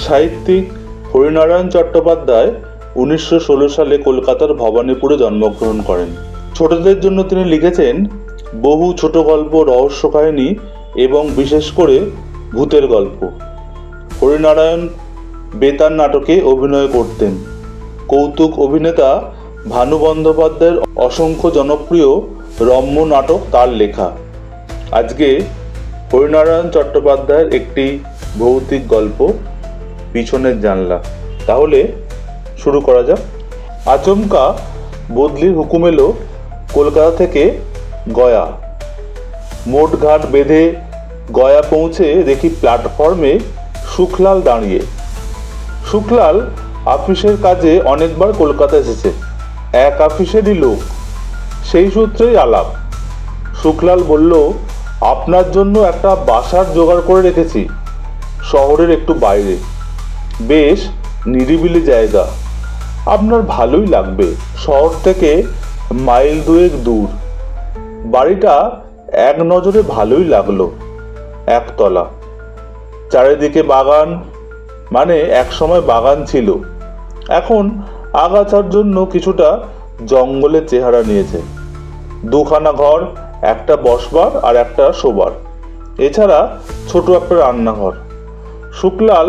সাহিত্যিক হরিনারায়ণ চট্টোপাধ্যায় 1916 সালে কলকাতার ভবানীপুরে জন্মগ্রহণ করেন। ছোটদের জন্য তিনি লিখেছেন বহু ছোট গল্প, রহস্য কাহিনী এবং বিশেষ করে ভূতের গল্প। হরিনারায়ণ বেতার নাটকে অভিনয় করতেন। কৌতুক অভিনেতা ভানু বন্দ্যোপাধ্যায়ের অসংখ্য জনপ্রিয় রম্য নাটক তার লেখা। আজকে হরিনারায়ণ চট্টোপাধ্যায়ের একটি ভৌতিক গল্প, পিছনের জানলা। তাহলে শুরু করা যাক। আচমকা বদলির হুকুম এলো কলকাতা থেকে গয়া। মোট ঘাট বেঁধে গয়া পৌঁছে দেখি প্ল্যাটফর্মে সুখলাল দাঁড়িয়ে। সুখলাল অফিসের কাজে অনেকবার কলকাতা এসেছে, এক অফিসেরই লোক, সেই সূত্রেই আলাপ। সুখলাল বলল, আপনার জন্য একটা বাসার জোগাড় করে রেখেছি, শহরের একটু বাইরে, বেশ নিরিবিলি জায়গা, আপনার ভালোই লাগবে, শহর থেকে মাইল 2 দূর। বাড়িটা এক নজরে ভালোই লাগলো, একতলা, চারিদিকে বাগান, মানে একসময় বাগান ছিল, এখন আগাছার জন্য কিছুটা জঙ্গলের চেহারা নিয়েছে। 2খানা ঘর, একটা বসবার আর একটা শোবার, এছাড়া ছোট একটা রান্নাঘর। শুকলাল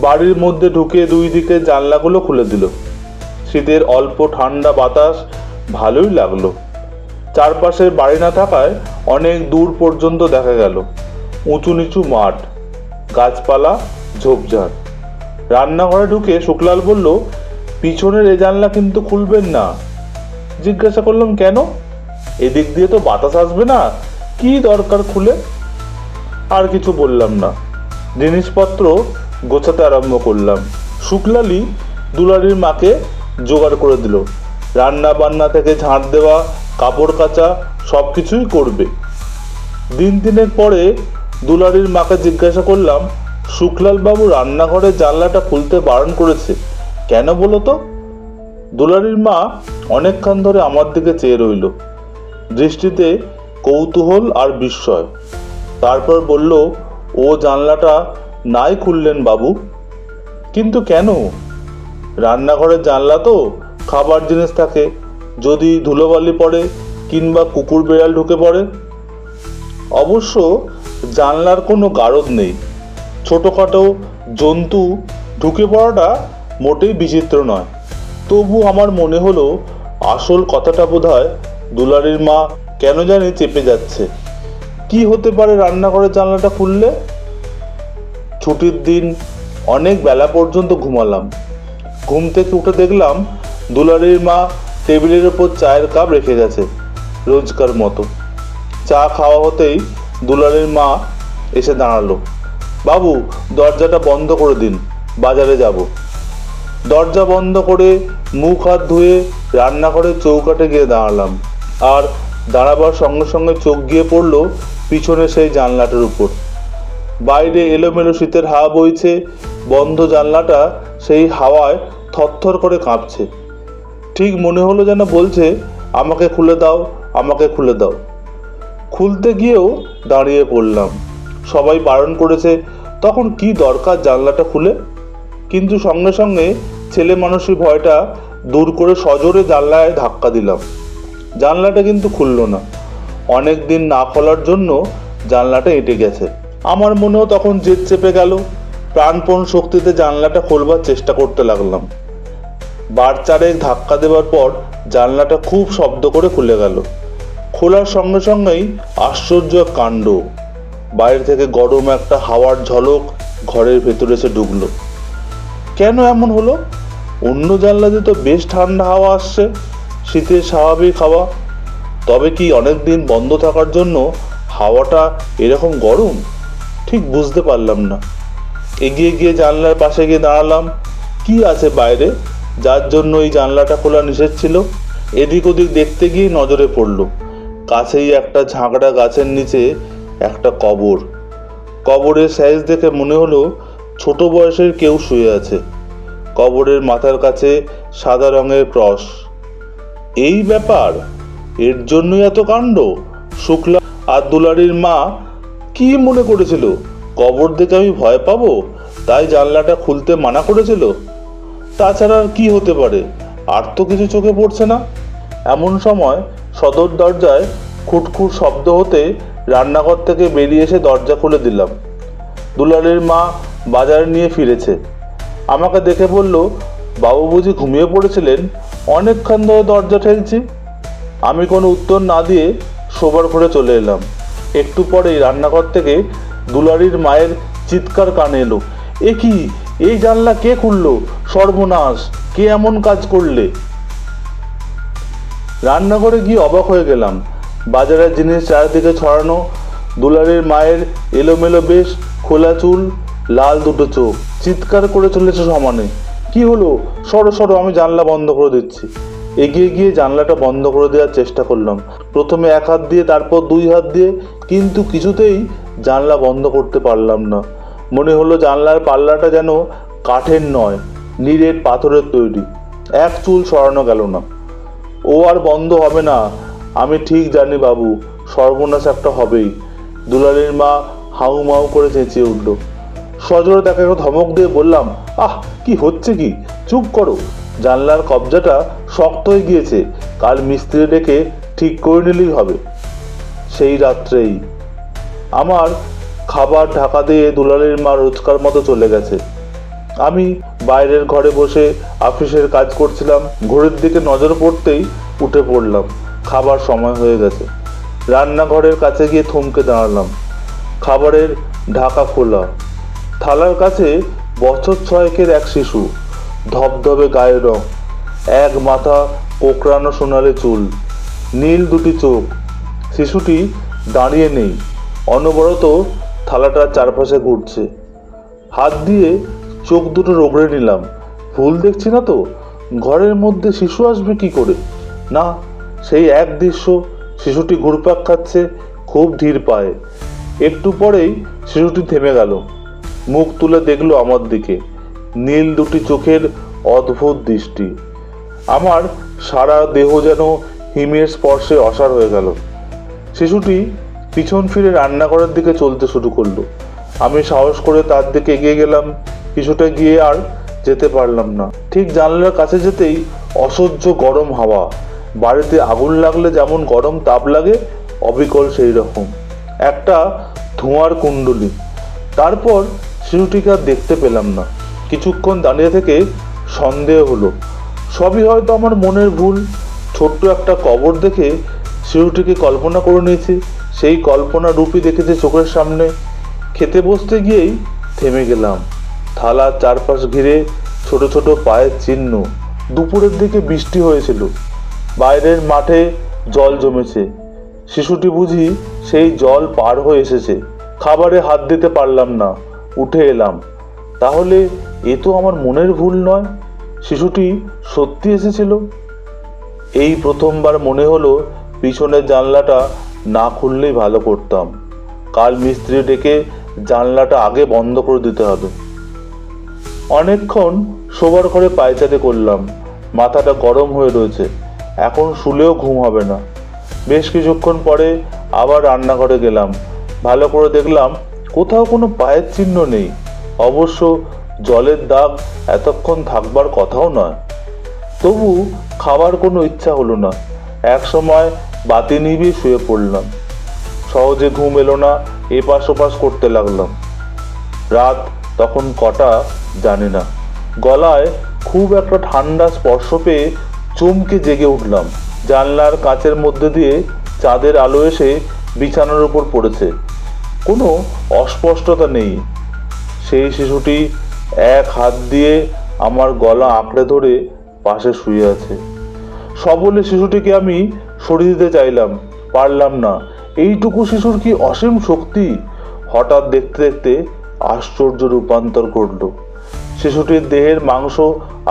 বাড়ির মধ্যে ঢুকে 2 দিকে জানলাগুলো খুলে দিল। শীতের অল্প ঠান্ডা বাতাস ভালোই লাগলো। চারপাশের বাড়ি না থাকায় অনেক দূর পর্যন্ত দেখা গেল উঁচু নিচু মাঠ, গাছপালা, ঝোপঝাড়। রান্নাঘরে ঢুকে শুকলাল বলল, পিছনের এ জানলা কিন্তু খুলবেন না। জিজ্ঞাসা করলাম, কেন? এদিক দিয়ে তো বাতাস আসবে না, কি দরকার খুলে? আর কিছু বললাম না, জিনিসপত্র গোছাতে আরম্ভ করলাম। শুকলালই দুলারির মাকে জোগাড় করে দিল, রান্না বান্না থেকে ঝাঁট দেওয়া, কাপড় কাচা সব কিছুই করবে। দিন 3 পরে দুলারির মাকে জিজ্ঞাসা করলাম, শুকলাল বাবু রান্নাঘরের জানলাটা খুলতে বারণ করেছে, কেন বলো তো? দুলারির মা অনেকক্ষণ ধরে আমার দিকে চেয়ে রইল, দৃষ্টিতে কৌতূহল আর বিস্ময়। তারপর বলল, ও জানলাটা নাই খুললেন বাবু। কিন্তু কেন? রান্নাঘরের জানলা তো, খাবার জিনিস থাকে, যদি ধুলোবালি পড়ে কিংবা কুকুর বেড়াল ঢুকে পড়ে। অবশ্য জানলার কোনো গারদ নেই, ছোটোখাটো জন্তু ঢুকে পড়াটা মোটেই বিচিত্র নয়। তবু আমার মনে হলো আসল কথাটা বোধহয় দুলারির মা কেন জানি চেপে যাচ্ছে। কি হতে পারে রান্নাঘরের জানলাটা খুললে? ছুটির দিন অনেক বেলা পর্যন্ত ঘুমালাম। ঘুম থেকে উঠে দেখলাম দুলারির মা টেবিলের ওপর চায়ের কাপ রেখে গেছে রোজকার মতো। চা খাওয়া হতেই দুলারির মা এসে দাঁড়ালো, বাবু দরজাটা বন্ধ করে দিন, বাজারে যাব। দরজা বন্ধ করে মুখ হাত ধুয়ে রান্নাঘরের চৌকাঠে গিয়ে দাঁড়ালাম। আর দাঁড়াবার সঙ্গে সঙ্গে চোখ গিয়ে পড়লো পিছনে সেই জানলাটার উপর। বাইরে এলোমেলো শীতের হাওয়া বইছে, বন্ধ জানলাটা সেই হাওয়ায় থরথর করে কাঁপছে। ঠিক মনে হলো যেন বলছে, আমাকে খুলে দাও, আমাকে খুলে দাও। খুলতে গিয়েও দাঁড়িয়ে পড়লাম। সবাই বারণ করেছে, তখন কি দরকার জানলাটা খুলে? কিন্তু সঙ্গে সঙ্গে ছেলে মানুষের ভয়টা দূর করে সজোরে জানলায় ধাক্কা দিলাম। জানলাটা কিন্তু খুলল না। অনেক দিন না খোলার জন্য জানলাটা এঁটে গেছে। আমার মনেও তখন জেদ চেপে গেল। প্রাণপণ শক্তিতে জানলাটা খোলবার চেষ্টা করতে লাগলাম। 4 ধাক্কা দেওয়ার পর জানলাটা খুব শব্দ করে খুলে গেল। খোলার সঙ্গে সঙ্গেই আশ্চর্য কাণ্ড, বাইরে থেকে গরম একটা হাওয়ার ঝলক ঘরের ভেতরে এসে ঢুকলো। কেন এমন হলো? অন্য জানলা দিয়ে তো বেশ ঠান্ডা হাওয়া আসছে, শীতের স্বাভাবিক হাওয়া। তবে কি অনেক দিন বন্ধ থাকার জন্য হাওয়াটা এরকম গরম? ঠিক বুঝতে পারলাম না। এগিয়ে গিয়ে জানলার পাশে গিয়ে দাঁড়ালাম। কি আছে বাইরে যার জন্য এই জানলাটা খোলা নিষেধ ছিল? এদিক ওদিক দেখতে গিয়ে নজরে পড়ল কাছেই একটা ঝাঁকড়া গাছের নিচে একটা কবর। কবরের সাইজ দেখে মনে হলো ছোট বয়সের কেউ শুয়ে আছে। কবরের মাথার কাছে সাদা রঙের ক্রস। এই ব্যাপার, এর জন্যই এত কাণ্ড। শুক্লা আর দুলারির মা কি মনে করেছিল কবর দেখে আমি ভয় পাবো? তাই জানলাটা খুলতে মানা করেছিল? তাছাড়া আর কি হতে পারে, আর তো কিছু চোখে পড়ছে না। এমন সময় সদর দরজায় খুটখুট শব্দ হতে রান্নাঘর থেকে বেরিয়ে এসে দরজা খুলে দিলাম। দুলালের মা বাজার নিয়ে ফিরেছে। আমাকে দেখে বলল, বাবু বুঝি ঘুমিয়ে পড়েছিলেন? অনেকক্ষণ ধরে দরজা ঠেলছি। আমি কোনো উত্তর না দিয়ে শোবার ঘরে চলে এলাম। একটু পরেই রান্নাঘর থেকে দুলারির মায়ের চিৎকার কানে এলো, এ কি, এই জানলা কে খুললো? সর্বনাশ, কে এমন কাজ করলে? রান্নাঘরে গিয়ে অবাক হয়ে গেলাম। বাজারের জিনিস চারিদিকে ছড়ানো, দুলারির মায়ের এলোমেলো বেশ, খোলা চুল, লাল দুটো চোখ, চিৎকার করে চলেছে সমানে, কি হলো? সরো সরো, আমি জানলা বন্ধ করে দিচ্ছি। এগিয়ে গিয়ে জানলাটা বন্ধ করে দেওয়ার চেষ্টা করলাম, প্রথমে এক হাত দিয়ে, তারপর দুই হাত দিয়ে, কিন্তু কিছুতেই জানলা বন্ধ করতে পারলাম না। মনে হলো জানলার পাল্লাটা যেন কাঠের নয়, নিরেট পাথরের তৈরি। এক চুল সরানো গেল না। ও আর বন্ধ হবে না, আমি ঠিক জানি বাবু, সর্বনাশ একটা হবেই। দুলালের মা হাউ মাউ করে চেঁচিয়ে উঠল। সজোরে তাকে একটা ধমক দিয়ে বললাম, আহ, কি হচ্ছে কি, চুপ করো। জানলার কবজাটা শক্ত হয়ে গিয়েছে, কাল মিস্ত্রি ডেকে ঠিক করে নিলেই হবে। সেই রাত্রেই আমার খাবার ঢাকা দিয়ে দুলালের মা রোজকার মতো চলে গেছে। আমি বাইরের ঘরে বসে অফিসের কাজ করছিলাম। ঘড়ির দিকে নজর পড়তেই উঠে পড়লাম, খাবার সময় হয়ে গেছে। রান্নাঘরের কাছে গিয়ে থমকে দাঁড়ালাম। খাবারের ঢাকা খোলা, থালার কাছে বছর ছয়েকের এক শিশু, ধবধবে গায়ের রং, এক মাথা কোকড়ানো সোনালি চুল, নীল দুটি চোখ। শিশুটি দাঁড়িয়ে নেই, অনবরত থালাটার চারপাশে ঘুরছে। হাত দিয়ে চোখ দুটো রগড়ে নিলাম, ভুল দেখছি না তো? ঘরের মধ্যে শিশু আসবে কি করে? না, সেই এক দৃশ্য, শিশুটি ঘুরপাক খাচ্ছে খুব ধীর পায়ে। একটু পরেই শিশুটি থেমে গেল, মুখ তুলে দেখলো আমার দিকে, নীল দুটি চোখের অদ্ভুত দৃষ্টি। আমার সারা দেহ যেন হিমের স্পর্শে অসাড় হয়ে গেল। শিশুটি পিছন ফিরে রান্নাঘরের দিকে চলতে শুরু করলো। আমি সাহস করে তার দিকে এগিয়ে গেলাম। কিছুটা গিয়ে আর যেতে পারলাম না। ঠিক জানলার কাছে যেতেই অসহ্য গরম হাওয়া, বাড়িতে আগুন লাগলে যেমন গরম তাপ লাগে, অবিকল সেই রকম একটা ধোঁয়ার কুণ্ডলী। তারপর শিশুটিকে আর দেখতে পেলাম না। কিছুক্ষণ দাঁড়িয়ে থেকে সন্দেহ হলো, সবই হয়তো আমার মনের ভুল। ছোট্ট একটা কবর দেখে শিশুটিকে কল্পনা করে নিয়েছি, সেই কল্পনা রূপই দেখেছি চোখের সামনে। খেতে বসতে গিয়েই থেমে গেলাম। থালার চারপাশ ঘিরে ছোট ছোট পায়ের চিহ্ন। দুপুরের দিকে বৃষ্টি হয়েছিল, বাইরের মাঠে জল জমেছে। শিশুটি বুঝি সেই জল পার হয়ে এসেছে। খাবারে হাত দিতে পারলাম না, উঠে এলাম। তাহলে এ তো আমার মনের ভুল নয়, শিশুটি সত্যি এসেছিল। এই প্রথমবার মনে হলো পিছনের জানলাটা না খুললেই ভালো করতাম। কাল মিস্ত্রি ডেকে জানলাটা আগে বন্ধ করে দিতে হবে। অনেকক্ষণ শোবার ঘরে পায়চারি করলাম, মাথাটা গরম হয়ে রয়েছে, এখন শুলেও ঘুম হবে না। বেশ কিছুক্ষণ পরে আবার রান্নাঘরে গেলাম। ভালো করে দেখলাম কোথাও কোনো পায়ের চিহ্ন নেই। অবশ্য জলের দাগ এতক্ষণ থাকবার কথাও নয়। তবু খাবার কোনো ইচ্ছা হলো না। এক সময় বাতি নিভিয়ে শুয়ে পড়লাম। সহজে ঘুম এলো না, এপাশ ওপাশ করতে লাগলাম। রাত তখন কটা জানি না। গলায় খুব একটা ঠান্ডা স্পর্শ পেয়ে চমকে জেগে উঠলাম। জানলার কাচের মধ্যে দিয়ে চাঁদের আলো এসে বিছানার উপর পড়েছে। কোনো অস্পষ্টতা নেই। সেই শিশুটি এক হাত দিয়ে আমার গলা আঁকড়ে ধরে পাশে শুয়ে আছে। সবলে শিশুটিকে আমি সরিয়ে দিতে চাইলাম, পারলাম না। এইটুকু শিশুর কি অসীম শক্তি! হঠাৎ দেখতে দেখতে আশ্চর্য রূপান্তর ঘটল। শিশুটির দেহের মাংস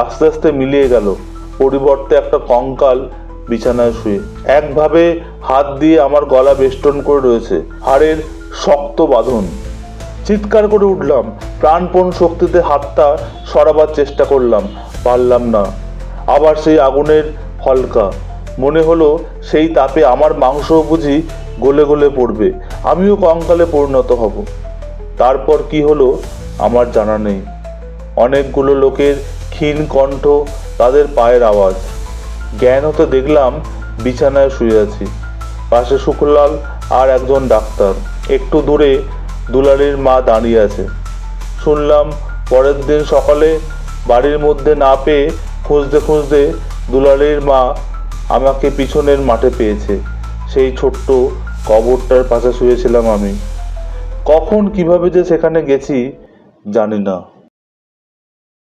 আস্তে আস্তে মিলিয়ে গেল, পরিবর্তে একটা কঙ্কাল বিছানায় শুয়ে একভাবে হাত দিয়ে আমার গলা বেষ্টন করে রয়েছে, হাড়ের শক্ত বাঁধন। চিৎকার করে উঠলাম, প্রাণপণ শক্তিতে হাতটা সরাবার চেষ্টা করলাম, পারলাম না। আবার সেই আগুনের হলকা, মনে হলো সেই তাপে আমার মাংস বুঝি গলে গলে পড়বে, আমিও কঙ্কালে পরিণত হব। তারপর কি হলো আমার জানা নেই। অনেকগুলো লোকের ক্ষীণ কণ্ঠ, তাদের পায়ের আওয়াজ। জ্ঞান হতে দেখলাম বিছানায় শুয়ে আছি, পাশে শুক্লাল আর একজন ডাক্তার। একটু দূরে দুলালির মা দাঁড়িয়ে আছে। শুনলাম পরের দিন সকালে বাড়ির মধ্যে না পেয়ে খুঁজতে খুঁজতে দুলালির মা আমাকে পিছনের মাঠে পেয়েছে। সেই ছোট্ট কবরটার পাশে শুয়েছিলাম আমি। কখন কিভাবে যে সেখানে গেছি জানি না।